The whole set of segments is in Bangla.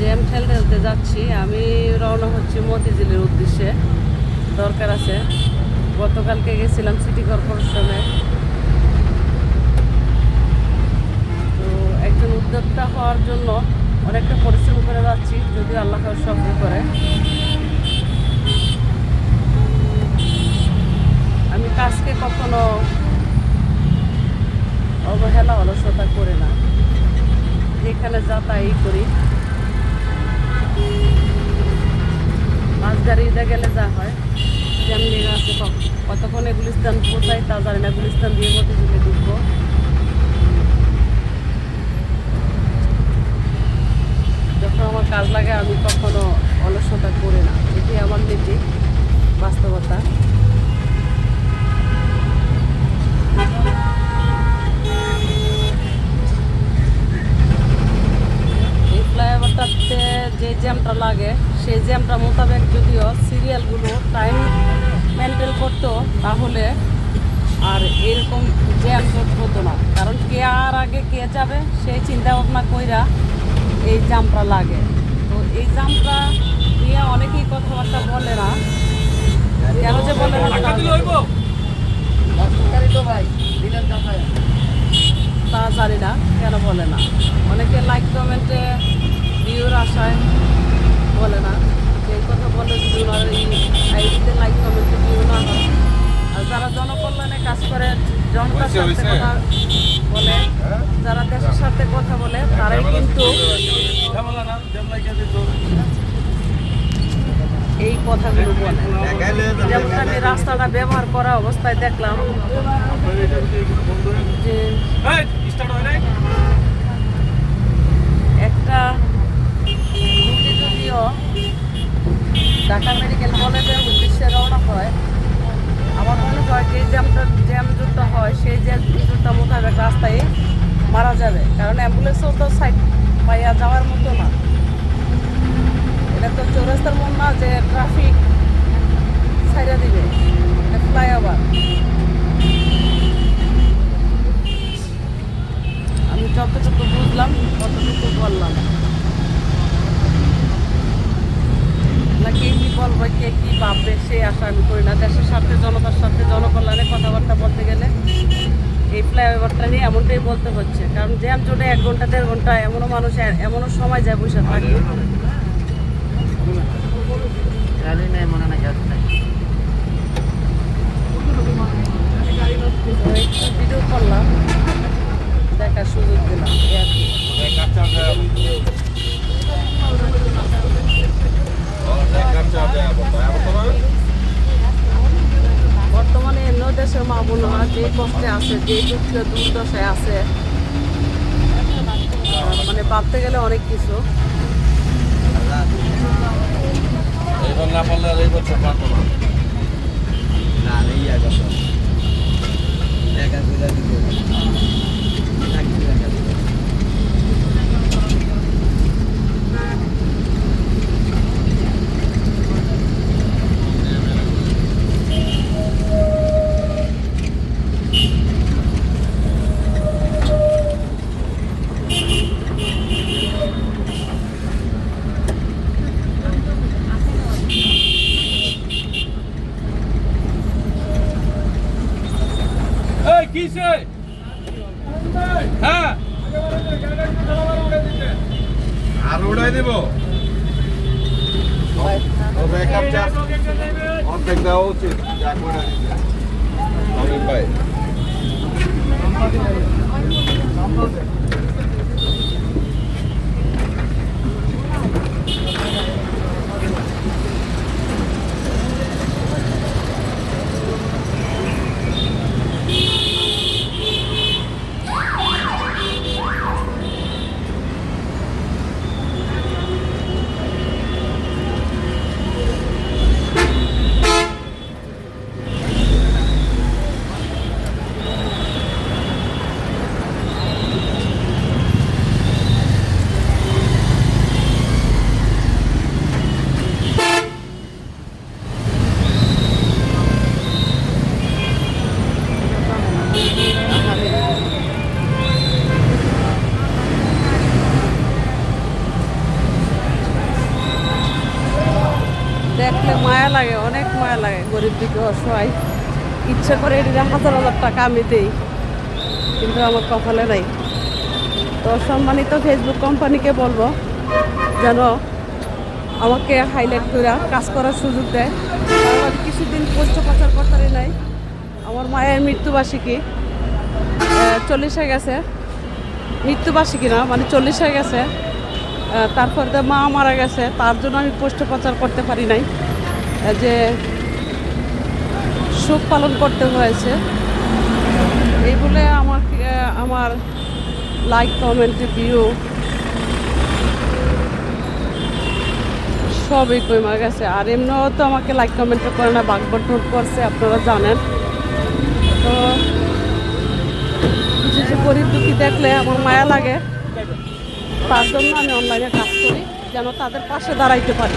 জ্যাম ঠেলতে ঠেলতে যাচ্ছি। আমি রওনা হচ্ছি মতিঝিলের উদ্দেশ্যে, দরকার আছে। গতকালকে গেছিলাম সিটি কর্পোরেশনে। তো একজন উদ্যোক্তা হওয়ার জন্য অনেকটা পরিশ্রম করে যাচ্ছি, যদি আল্লাহ সফল করে। আমি কাজকে কখনো অবহেলা অলসতা করে না, যেখানে যা তাই করি। বাস গাড়িতে গেলে যা হয়, যেমনি আছে কতক্ষণে গুলিস্তান পৌঁছাই তা জানি না। গুলিস্তান দিয়ে মতিঝিলে ঢুকবো। যখন আমার কাজ লাগে আমি কখনো অলসতা করি না, এটি আমার নীতি, বাস্তবতা। এই ফ্লাইওভারটাতে যে জ্যামটা লাগে সেই জ্যামটা মোতাবেক যদিও সিরিয়ালগুলো টাইম মেনটেন করতো, তাহলে আর এরকম জ্যাম হতো না। কারণ কে আর আগে কে যাবে সেই চিন্তা ভাবনা কইরা এই জামটা লাগে। তো এই জামটা নিয়ে অনেকেই কথাবার্তা বলে না, কেন যে বলে না তা জানি না, কেন বলে না। অনেকে লাইক কমেন্টে ভিউর আশায় বলে না। এই কথা বলে যদি ওনার এই আইডিতে লাইক কমেন্টে ভিউ না হয়, আর যারা জনকল্যাণে কাজ করে, জনতার সাথে কথা বলে, যারা দেশের সাথে কথা বলে, তারাই কিন্তু এই কথাগুলো বলে। যেমন আমি রাস্তাটা ব্যবহার করা অবস্থায় দেখলাম যে একটা রুগী যদিও ঢাকা মেডিকেল কলেজের উদ্দেশ্যে রওনা হয়, আমার মনে হয় যে জ্যাম যুক্ত হয় সেই জ্যামটা মোতাবেক রাস্তায় মারা যাবে। কারণ অ্যাম্বুলেন্সও তো সাইড পাইয়া যাওয়ার মতো না। এটা তো চৌরাস্তার মন না যে ট্রাফিক ছাইড়া দিবে, এটা ফ্লাইওভার। আমি যতটুকু বুঝলাম ততটুকু বললাম। না কে কী বলবে, কে কী ভাববে সেই আশা আমি করি না। দেশের সাথে, জনতার সাথে, জনকল্যাণে কথাবার্তা বলতে গেলে এই ফ্লাইওভারটা নিয়ে এমনটাই বলতে হচ্ছে। কারণ জ্যাম জোটে 1 ঘন্টা 1.5 ঘন্টা এমনও মানুষ, এমনও সময় যায় বসে থাকে। একটু ভিডিও করলাম, দেখার সুযোগ দিলাম, এই আর কি। বর্তমানে এমন দেশের মা বোনরা যে কষ্টে আছে, যে দুঃখ দুর্দশায় আছে, মানে ভাবতে গেলে অনেক কিছু। না পারলে এই বছর পারবো না। না এই আগত দেখা দিলা দিব কিসে? হ্যাঁ আর উড়াই দেব। ব্যাকআপ চার্জ অর্ধেক দেওয়া উচিত। ভাই মায়া লাগে, গরিব দিকে অসহায়। ইচ্ছা করে এটা হাজার হাজার টাকা আমি দিই, কিন্তু আমার কপালে নাই। তো সম্মানিত ফেসবুক কোম্পানিকে বলবো যেন আমাকে হাইলাইট করে কাজ করার সুযোগ দেয়, কারণ আমি কিছুদিন পোস্ট প্রচার করতে নাই। আমার মায়ের মৃত্যুবার্ষিকী 40 হয়ে গেছে, মৃত্যুবার্ষিকী না মানে 40 হয়ে গেছে। তারপরে তো মা মারা গেছে, তার জন্য আমি পোস্ট প্রচার করতে পারি নাই, যে শোক পালন করতে হয়েছে। এই বলে আমার লাইক কমেন্ট ভিউ সবই কমে গেছে। আর এমনিও তো আমাকে লাইক কমেন্ট করে না, বাগবট নোট করছে, আপনারা জানেন। তো কিছু গরিব দুঃখী দেখলে আমার মায়া লাগে, তার জন্য আমি অনলাইনে কাজ করি, যেন তাদের পাশে দাঁড়াইতে পারি।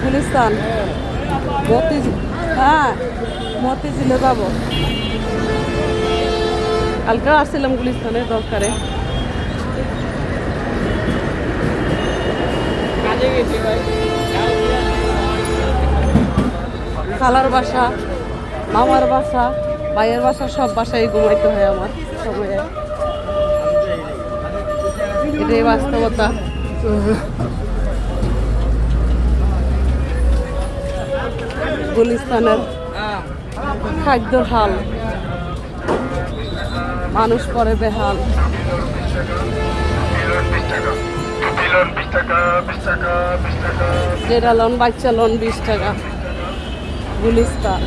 গুলিস্তান হ্যাঁ, মতিঝিলে যাবো। কালকে আসছিলাম গুলিস্তানে দরকারে, কাজে গেছি ভাই। খালার বাসা, মামার বাসা, ভাইয়ের বাসা, সব বাসায় ঘুমাইতে হয় আমার সময়ে। এটাই বাস্তবতা। গুলিস্তানের খাদ্যর হাল, মানুষ পরে বেহাল। যেটা লোন বাচ্চা লোন 20 টাকা গুলিস্তান।